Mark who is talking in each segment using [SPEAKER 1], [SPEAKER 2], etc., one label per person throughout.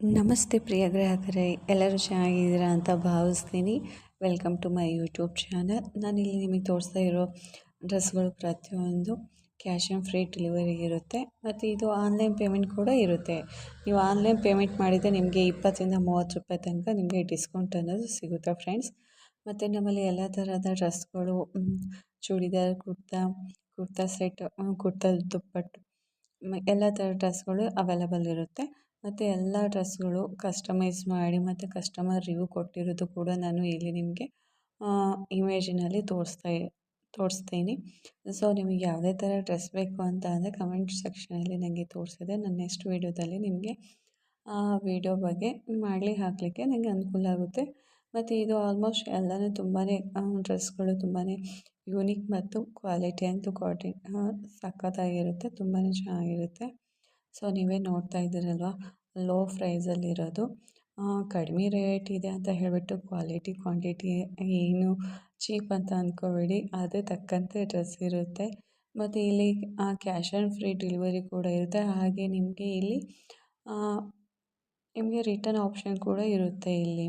[SPEAKER 1] ನಮಸ್ತೆ ಪ್ರಿಯ ಗ್ರಾಹಕರೇ, ಎಲ್ಲರೂ ಚೆನ್ನಾಗಿದ್ದೀರಾ ಅಂತ ಭಾವಿಸ್ತೀನಿ. Welcome to my YouTube channel. ನಾನಿಲ್ಲಿ ನಿಮಗೆ ತೋರಿಸ್ತಾ ಇರೋ ಡ್ರೆಸ್ಗಳು ಪ್ರತಿಯೊಂದು ಕ್ಯಾಶ್ ಆನ್ ಫ್ರೀ ಡೆಲಿವರಿ ಇರುತ್ತೆ ಮತ್ತು ಇದು ಆನ್ಲೈನ್ ಪೇಮೆಂಟ್ ಕೂಡ ಇರುತ್ತೆ. ನೀವು ಆನ್ಲೈನ್ ಪೇಮೆಂಟ್ ಮಾಡಿದರೆ ನಿಮಗೆ 20ರಿಂದ 30 ರೂಪಾಯಿ ತನಕ ನಿಮಗೆ ಡಿಸ್ಕೌಂಟ್ ಅನ್ನೋದು ಸಿಗುತ್ತೆ ಫ್ರೆಂಡ್ಸ್. ಮತ್ತು ನಮ್ಮಲ್ಲಿ ಎಲ್ಲ ಥರದ ಡ್ರೆಸ್ಗಳು, ಚೂಡಿದಾರ್, ಕುರ್ತಾ ಸೆಟ್, ಕುರ್ತಾ ದುಪ್ಪಟ್ಟು, ಎಲ್ಲ ಥರ ಡ್ರೆಸ್ಗಳು ಅವೈಲಬಲ್ ಇರುತ್ತೆ. ಮತ್ತು ಎಲ್ಲ ಡ್ರೆಸ್ಗಳು ಕಸ್ಟಮೈಸ್ ಮಾಡಿ ಮತ್ತು ಕಸ್ಟಮರ್ ರಿವ್ಯೂ ಕೊಟ್ಟಿರೋದು ಕೂಡ ನಾನು ಇಲ್ಲಿ ನಿಮಗೆ ಇಮೇಜಿನಲ್ಲಿ ತೋರಿಸ್ತೀನಿ. ಸೊ ನಿಮಗೆ ಯಾವುದೇ ಥರ ಡ್ರೆಸ್ ಬೇಕು ಅಂತ ಅಂದರೆ ಕಮೆಂಟ್ ಸೆಕ್ಷನಲ್ಲಿ ನನಗೆ ತೋರಿಸಿದೆ. ನಾನು ನೆಕ್ಸ್ಟ್ ವೀಡಿಯೋದಲ್ಲಿ ನಿಮಗೆ ಆ ವಿಡಿಯೋ ಬಗ್ಗೆ ಹಾಕಲಿಕ್ಕೆ ನನಗೆ ಅನುಕೂಲ ಆಗುತ್ತೆ. ಮತ್ತು ಇದು ಆಲ್ಮೋಸ್ಟ್ ಎಲ್ಲನೂ ತುಂಬಾ ಡ್ರೆಸ್ಗಳು ತುಂಬಾ ಯೂನಿಕ್ ಮತ್ತು ಕ್ವಾಲಿಟಿ ಅಂತೂ ಸಖತ್ತಾಗಿರುತ್ತೆ, ತುಂಬಾ ಚೆನ್ನಾಗಿರುತ್ತೆ. ಸೊ ನೀವೇ ನೋಡ್ತಾ ಇದ್ದೀರಲ್ವ, ಲೋ ಪ್ರೈಸಲ್ಲಿರೋದು, ಕಡಿಮೆ ರೇಟ್ ಇದೆ ಅಂತ ಹೇಳಿಬಿಟ್ಟು ಕ್ವಾಂಟಿಟಿ ಏನು ಚೀಪ್ ಅಂತ ಅಂದ್ಕೋಬೇಡಿ. ಅದೇ ತಕ್ಕಂತೆ ಡ್ರೆಸ್ ಇರುತ್ತೆ. ಮತ್ತು ಇಲ್ಲಿ ಕ್ಯಾಶ್ ಆನ್ ಫ್ರೀ ಡೆಲಿವರಿ ಕೂಡ ಇರುತ್ತೆ. ಹಾಗೆ ನಿಮಗೆ ಇಲ್ಲಿ ನಿಮಗೆ ರಿಟರ್ನ್ ಆಪ್ಷನ್ ಕೂಡ ಇರುತ್ತೆ. ಇಲ್ಲಿ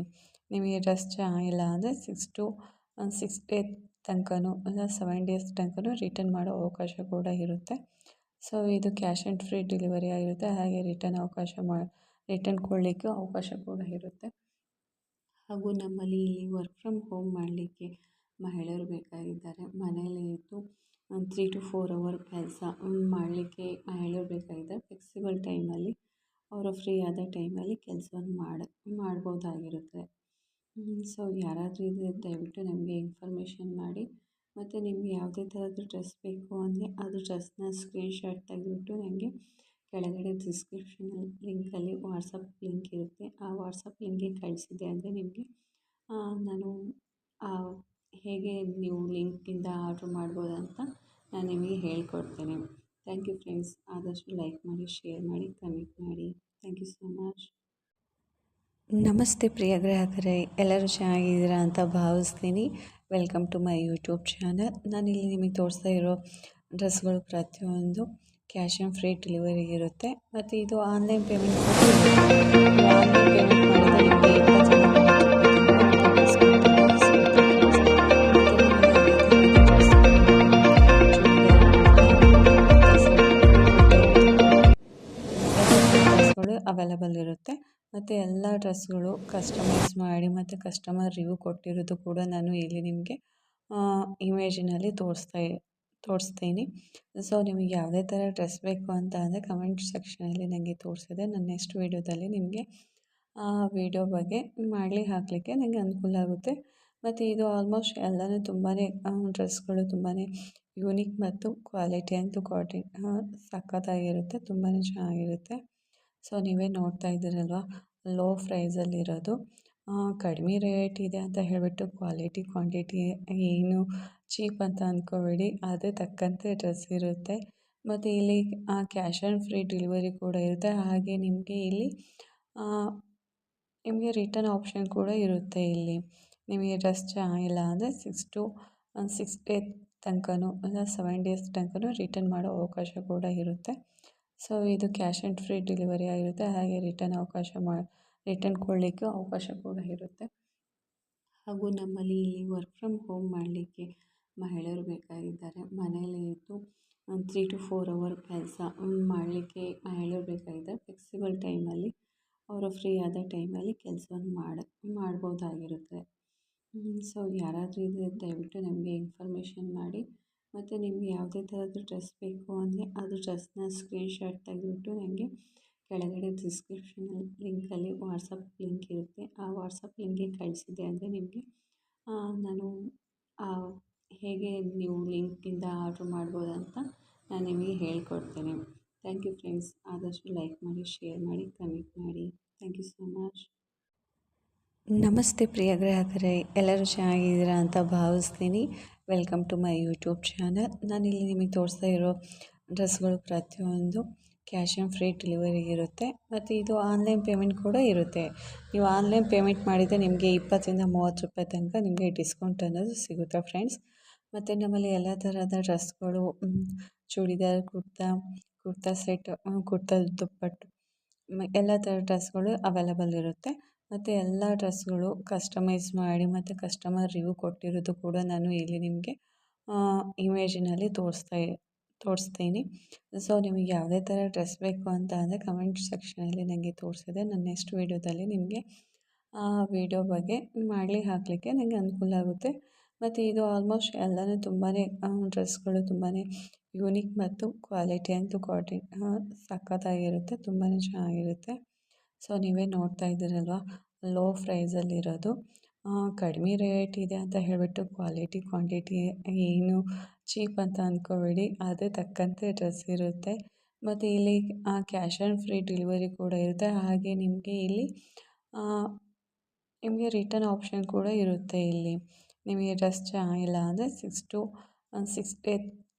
[SPEAKER 1] ನಿಮಗೆ ಡ್ರೆಸ್ ಚೆನ್ನಾಗಿಲ್ಲ ಅಂದರೆ 6 ಡೇ ತನಕನೂ ಇಲ್ಲ 7 ಡೇಸ್ ತನಕನೂ ರಿಟರ್ನ್ ಮಾಡೋ ಅವಕಾಶ ಕೂಡ ಇರುತ್ತೆ. ಸೊ ಇದು ಕ್ಯಾಶ್ ಆನ್ ಫ್ರೀ ಡೆಲಿವರಿ ಆಗಿರುತ್ತೆ. ಹಾಗೆ ರಿಟರ್ನ್ ಕೊಡಲಿಕ್ಕೆ ಅವಕಾಶ ಕೂಡ ಇರುತ್ತೆ. ಹಾಗೂ ನಮ್ಮಲ್ಲಿ ಇಲ್ಲಿ ವರ್ಕ್ ಫ್ರಮ್ ಹೋಮ್ ಮಾಡಲಿಕ್ಕೆ ಮಹಿಳೆಯರು ಬೇಕಾಗಿದ್ದಾರೆ. ಮನೆಯಲ್ಲೇ ಇದ್ದು 3 to 4 ಅವರ್ ಕೆಲಸ ಮಾಡಲಿಕ್ಕೆ ಮಹಿಳೆಯರು ಬೇಕಾಗಿದ್ದಾರೆ. ಫ್ಲೆಕ್ಸಿಬಲ್ ಟೈಮಲ್ಲಿ ಅವರು ಫ್ರೀ ಆದ ಟೈಮಲ್ಲಿ ಕೆಲಸವನ್ನು ಮಾಡ್ಬೋದಾಗಿರುತ್ತೆ. ಸೊ ಯಾರಾದರೂ ಇದ್ದರೆ ದಯವಿಟ್ಟು ನಮಗೆ ಇನ್ಫಾರ್ಮೇಷನ್ ಮಾಡಿ. ಮತ್ತು ನಿಮಗೆ ಯಾವುದೇ ಥರದ್ದು ಡ್ರೆಸ್ ಬೇಕು ಅಂದರೆ ಅದು ಡ್ರೆಸ್ನ ಸ್ಕ್ರೀನ್ಶಾಟ್ ತೆಗೆದುಬಿಟ್ಟು ನನಗೆ ಕೆಳಗಡೆ ಡಿಸ್ಕ್ರಿಪ್ಷನಲ್ಲಿ ಲಿಂಕಲ್ಲಿ ವಾಟ್ಸಪ್ ಲಿಂಕ್ ಇರುತ್ತೆ. ಆ ವಾಟ್ಸಪ್ ಲಿಂಕ್ಗೆ ಕಳಿಸಿದೆ ಅಂದರೆ ನಿಮಗೆ ನಾನು ಹೇಗೆ ನೀವು ಲಿಂಕಿಂದ ಆರ್ಡ್ರ್ ಮಾಡ್ಬೋದು ಅಂತ ನಾನು ನಿಮಗೆ ಹೇಳ್ಕೊಡ್ತೇನೆ. Thank you friends. ಆದಷ್ಟು ಲೈಕ್ ಮಾಡಿ, ಶೇರ್ ಮಾಡಿ, ಕಮೆಂಟ್ ಮಾಡಿ. Thank you so much. ನಮಸ್ತೆ ಪ್ರಿಯ ಗ್ರಾಹಕರೇ, ಎಲ್ಲರೂ ಚೆನ್ನಾಗಿದ್ದೀರಾ ಅಂತ ಭಾವಿಸ್ತೀನಿ. Welcome to my YouTube channel. ನಾನಿಲ್ಲಿ ನಿಮಗೆ ತೋರಿಸ್ತಾ ಇರೋ ಡ್ರೆಸ್ಗಳು ಪ್ರತಿಯೊಂದು ಕ್ಯಾಶ್ ಆನ್ ಫ್ರೀ ಡೆಲಿವರಿ ಇರುತ್ತೆ. ಮತ್ತು ಇದು ಆನ್ಲೈನ್ ಪೇಮೆಂಟ್ ಕೂಡ ಇರುತ್ತೆ. ನೀವು ಆನ್ಲೈನ್ ಪೇಮೆಂಟ್ ಮಾಡಿದರೆ ನಿಮಗೆ 20ರಿಂದ 30 ರೂಪಾಯಿ ಡ್ರೆಸ್ಗಳು ಅವೈಲಬಲ್ ಇರುತ್ತೆ. ಮತ್ತು ಎಲ್ಲ ಡ್ರೆಸ್ಗಳು ಕಸ್ಟಮೈಸ್ ಮಾಡಿ ಮತ್ತು ಕಸ್ಟಮರ್ ರಿವ್ಯೂ ಕೊಟ್ಟಿರೋದು ಕೂಡ ನಾನು ಇಲ್ಲಿ ನಿಮಗೆ ಇಮೇಜಿನಲ್ಲಿ ತೋರಿಸ್ತೀನಿ. ಸೊ ನಿಮಗೆ ಯಾವುದೇ ಥರ ಡ್ರೆಸ್ ಬೇಕು ಅಂತ ಅಂದರೆ ಕಮೆಂಟ್ ಸೆಕ್ಷನಲ್ಲಿ ನನಗೆ ತೋರಿಸಿದೆ. ನಾನು ನೆಕ್ಸ್ಟ್ ವೀಡಿಯೋದಲ್ಲಿ ನಿಮಗೆ ಆ ವಿಡಿಯೋ ಬಗ್ಗೆ ಹಾಕಲಿಕ್ಕೆ ನನಗೆ ಅನುಕೂಲ ಆಗುತ್ತೆ. ಮತ್ತು ಇದು ಆಲ್ಮೋಸ್ಟ್ ಎಲ್ಲನೂ ತುಂಬಾ ಡ್ರೆಸ್ಗಳು ತುಂಬಾ ಯೂನಿಕ್ ಮತ್ತು ಕ್ವಾಲಿಟಿ ಅಂತೂ ಸಖತ್ತಾಗಿರುತ್ತೆ, ತುಂಬಾ ಚೆನ್ನಾಗಿರುತ್ತೆ. ಸೊ ನೀವೇ ನೋಡ್ತಾ ಇದ್ದೀರಲ್ವ, ಲೋ ಪ್ರೈಸಲ್ಲಿರೋದು, ಕಡಿಮೆ ರೇಟ್ ಇದೆ ಅಂತ ಹೇಳಿಬಿಟ್ಟು ಕ್ವಾಂಟಿಟಿ ಏನು ಚೀಪ್ ಅಂತ ಅಂದ್ಕೋಬೇಡಿ. ಅದೇ ತಕ್ಕಂತೆ ಡ್ರೆಸ್ ಇರುತ್ತೆ. ಮತ್ತು ಇಲ್ಲಿ ಕ್ಯಾಶ್ ಆನ್ ಫ್ರೀ ಡೆಲಿವರಿ ಕೂಡ ಇರುತ್ತೆ. ಹಾಗೆ ನಿಮಗೆ ಇಲ್ಲಿ ನಿಮಗೆ ರಿಟರ್ನ್ ಆಪ್ಷನ್ ಕೂಡ ಇರುತ್ತೆ. ಇಲ್ಲಿ ನಿಮಗೆ ಡ್ರೆಸ್ ಚೆನ್ನಾಗಿಲ್ಲ ಅಂದರೆ 6 ಡೇ ತನಕನೂ ಇಲ್ಲ 7 ಡೇಸ್ ತನಕನೂ ರಿಟರ್ನ್ ಮಾಡೋ ಅವಕಾಶ ಕೂಡ ಇರುತ್ತೆ. ಸೊ ಇದು ಕ್ಯಾಶ್ ಆನ್ ಫ್ರೀ ಡೆಲಿವರಿ ಆಗಿರುತ್ತೆ. ಹಾಗೆ ರಿಟರ್ನ್ ಕೊಡಲಿಕ್ಕೆ ಅವಕಾಶ ಕೂಡ ಇರುತ್ತೆ. ಹಾಗೂ ನಮ್ಮಲ್ಲಿ ಇಲ್ಲಿ ವರ್ಕ್ ಫ್ರಮ್ ಹೋಮ್ ಮಾಡಲಿಕ್ಕೆ ಮಹಿಳೆಯರು ಬೇಕಾಗಿದ್ದಾರೆ. ಮನೆಯಲ್ಲೇ ಇದ್ದು 3 to 4 ಅವರ್ ಕೆಲಸ ಮಾಡಲಿಕ್ಕೆ ಮಹಿಳೆಯರು ಬೇಕಾಗಿದ್ದಾರೆ. ಫ್ಲೆಕ್ಸಿಬಲ್ ಟೈಮಲ್ಲಿ ಅವರು ಫ್ರೀ ಆದ ಟೈಮಲ್ಲಿ ಕೆಲಸವನ್ನು ಮಾಡ್ಬೋದಾಗಿರುತ್ತೆ. ಸೊ ಯಾರಾದರೂ ಇದ್ದರೆ ದಯವಿಟ್ಟು ನಮಗೆ ಇನ್ಫಾರ್ಮೇಷನ್ ಮಾಡಿ. ಮತ್ತು ನಿಮಗೆ ಯಾವುದೇ ಥರದ್ದು ಡ್ರೆಸ್ ಬೇಕು ಅಂದರೆ ಅದು ಡ್ರೆಸ್ನ ಸ್ಕ್ರೀನ್ಶಾಟ್ ತೆಗೆದುಬಿಟ್ಟು ನನಗೆ ಕೆಳಗಡೆ ಡಿಸ್ಕ್ರಿಪ್ಷನಲ್ಲಿ ಲಿಂಕಲ್ಲಿ ವಾಟ್ಸಪ್ ಲಿಂಕ್ ಇರುತ್ತೆ. ಆ ವಾಟ್ಸಪ್ ಲಿಂಕ್ಗೆ ಕಳಿಸಿದೆ ಅಂದರೆ ನಿಮಗೆ ನಾನು ಹೇಗೆ ನೀವು ಲಿಂಕಿಂದ ಆರ್ಡ್ರ್ ಮಾಡ್ಬೋದು ಅಂತ ನಾನು ನಿಮಗೆ ಹೇಳ್ಕೊಡ್ತೇನೆ. Thank you friends. ಆದಷ್ಟು ಲೈಕ್ ಮಾಡಿ, ಶೇರ್ ಮಾಡಿ, ಕಮೆಂಟ್ ಮಾಡಿ. Thank you so much. ನಮಸ್ತೆ ಪ್ರಿಯ ಗ್ರಾಹಕರೇ, ಎಲ್ಲರೂ ಚೆನ್ನಾಗಿದ್ದೀರಾ ಅಂತ ಭಾವಿಸ್ತೀನಿ. Welcome to my YouTube channel. ನಾನಿಲ್ಲಿ ನಿಮಗೆ ತೋರಿಸ್ತಾ ಇರೋ ಡ್ರೆಸ್ಗಳು ಪ್ರತಿಯೊಂದು ಕ್ಯಾಶ್ ಆನ್ ಫ್ರೀ ಡೆಲಿವರಿ ಇರುತ್ತೆ. ಮತ್ತು ಇದು ಆನ್ಲೈನ್ ಪೇಮೆಂಟ್ ಕೂಡ ಇರುತ್ತೆ. ನೀವು ಆನ್ಲೈನ್ ಪೇಮೆಂಟ್ ಮಾಡಿದರೆ ನಿಮಗೆ 20ರಿಂದ 30 ರೂಪಾಯಿ ತನಕ ನಿಮಗೆ ಡಿಸ್ಕೌಂಟ್ ಅನ್ನೋದು ಸಿಗುತ್ತೆ ಫ್ರೆಂಡ್ಸ್. ಮತ್ತು ನಮ್ಮಲ್ಲಿ ಎಲ್ಲ ಥರದ ಡ್ರೆಸ್ಗಳು, ಚೂಡಿದಾರ್, ಕುರ್ತಾ ಸೆಟ್, ಕುರ್ತಾ ದುಪ್ಪಟ್ಟು, ಎಲ್ಲ ಥರ ಡ್ರೆಸ್ಗಳು ಅವೈಲಬಲ್ ಇರುತ್ತೆ ಮತ್ತು ಎಲ್ಲ ಡ್ರೆಸ್ಗಳು ಕಸ್ಟಮೈಸ್ ಮಾಡಿ ಮತ್ತು ಕಸ್ಟಮರ್ ರಿವ್ಯೂ ಕೊಟ್ಟಿರೋದು ಕೂಡ ನಾನು ಇಲ್ಲಿ ನಿಮಗೆ ಇಮೇಜಿನಲ್ಲಿ ತೋರಿಸ್ತೀನಿ. ಸೊ ನಿಮಗೆ ಯಾವುದೇ ಥರ ಡ್ರೆಸ್ ಬೇಕು ಅಂತ ಅಂದರೆ ಕಮೆಂಟ್ ಸೆಕ್ಷನಲ್ಲಿ ನನಗೆ ತೋರಿಸಿದೆ. ನಾನು ನೆಕ್ಸ್ಟ್ ವೀಡಿಯೋದಲ್ಲಿ ನಿಮಗೆ ಆ ವಿಡಿಯೋ ಬಗ್ಗೆ ಹಾಕಲಿಕ್ಕೆ ನನಗೆ ಅನುಕೂಲ ಆಗುತ್ತೆ. ಮತ್ತು ಇದು ಆಲ್ಮೋಸ್ಟ್ ಎಲ್ಲನೂ ತುಂಬಾ ಡ್ರೆಸ್ಗಳು ತುಂಬಾ ಯೂನಿಕ್ ಮತ್ತು ಕ್ವಾಲಿಟಿ ಅಂತೂ ಸಖತ್ತಾಗಿರುತ್ತೆ, ತುಂಬಾ ಚೆನ್ನಾಗಿರುತ್ತೆ. ಸೊ ನೀವೇ ನೋಡ್ತಾ ಇದ್ದೀರಲ್ವ, ಲೋ ಪ್ರೈಸಲ್ಲಿರೋದು. ಕಡಿಮೆ ರೇಟ್ ಇದೆ ಅಂತ ಹೇಳಿಬಿಟ್ಟು ಕ್ವಾಲಿಟಿ ಕ್ವಾಂಟಿಟಿ ಏನು ಚೀಪ್ ಅಂತ ಅಂದ್ಕೋಬೇಡಿ, ಅದೇ ತಕ್ಕಂತೆ ಡ್ರೆಸ್ ಇರುತ್ತೆ. ಮತ್ತು ಇಲ್ಲಿ ಕ್ಯಾಶ್ ಆನ್ ಫ್ರೀ ಡೆಲಿವರಿ ಕೂಡ ಇರುತ್ತೆ. ಹಾಗೆ ನಿಮಗೆ ರಿಟರ್ನ್ ಆಪ್ಷನ್ ಕೂಡ ಇರುತ್ತೆ. ಇಲ್ಲಿ ನಿಮಗೆ ಡ್ರೆಸ್ ಚೆನ್ನಾಗಿಲ್ಲ ಅಂದರೆ 6 ಡೇ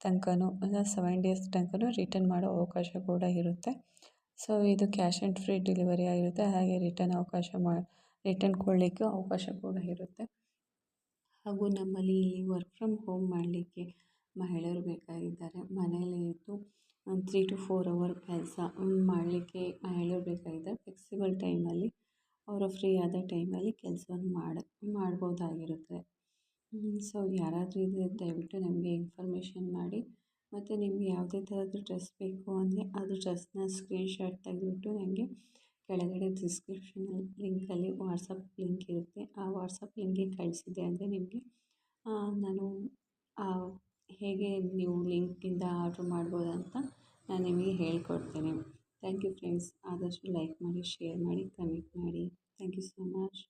[SPEAKER 1] ತನಕನೂ ಇಲ್ಲ 7 ಡೇಸ್ ತನಕನೂ ರಿಟರ್ನ್ ಮಾಡೋ ಅವಕಾಶ ಕೂಡ ಇರುತ್ತೆ. ಸೊ ಇದು ಕ್ಯಾಶ್ ಆ್ಯಂಡ್ ಫ್ರೀ ಡೆಲಿವರಿ ಆಗಿರುತ್ತೆ. ಹಾಗೆ ರಿಟರ್ನ್ ಕೊಡಲಿಕ್ಕೆ ಅವಕಾಶ ಕೂಡ ಇರುತ್ತೆ. ಹಾಗೂ ನಮ್ಮಲ್ಲಿ ಇಲ್ಲಿ ವರ್ಕ್ ಫ್ರಮ್ ಹೋಮ್ ಮಾಡಲಿಕ್ಕೆ ಮಹಿಳೆಯರು ಬೇಕಾಗಿದ್ದಾರೆ. ಮನೆಯಲ್ಲೇ ಇದ್ದು 3 to 4 ಅವರ್ ಕೆಲಸ ಮಾಡಲಿಕ್ಕೆ ಮಹಿಳೆಯರು ಬೇಕಾಗಿದ್ದಾರೆ. ಫ್ಲೆಕ್ಸಿಬಲ್ ಟೈಮಲ್ಲಿ ಅವರು ಫ್ರೀ ಆದ ಟೈಮಲ್ಲಿ ಕೆಲಸವನ್ನು ಮಾಡ್ಬೋದಾಗಿರುತ್ತೆ. ಸೊ ಯಾರಾದರೂ ಇದ್ದರೆ ದಯವಿಟ್ಟು ನಮಗೆ ಇನ್ಫಾರ್ಮೇಷನ್ ಮಾಡಿ. ಮತ್ತು ನಿಮಗೆ ಯಾವುದೇ ಥರದ್ದು ಡ್ರೆಸ್ ಬೇಕು ಅಂದರೆ ಅದು ಡ್ರೆಸ್ನ ಸ್ಕ್ರೀನ್ಶಾಟ್ ತೆಗೆದುಬಿಟ್ಟು ನನಗೆ ಕೆಳಗಡೆ ಡಿಸ್ಕ್ರಿಪ್ಷನಲ್ಲಿ ಲಿಂಕಲ್ಲಿ ವಾಟ್ಸಪ್ ಲಿಂಕ್ ಇರುತ್ತೆ. ಆ ವಾಟ್ಸಪ್ ಲಿಂಕಿಗೆ ಕಳಿಸಿದೆ ಅಂದರೆ ನಿಮಗೆ ನಾನು ಹೇಗೆ ನೀವು ಲಿಂಕಿಂದ ಆರ್ಡ್ರ್ ಮಾಡ್ಬೋದಂತ ನಾನು ನಿಮಗೆ ಹೇಳ್ಕೊಡ್ತೇನೆ. Thank you friends. ಆದಷ್ಟು ಲೈಕ್ ಮಾಡಿ, ಶೇರ್ ಮಾಡಿ, ಕಮೆಂಟ್ ಮಾಡಿ. Thank you so much.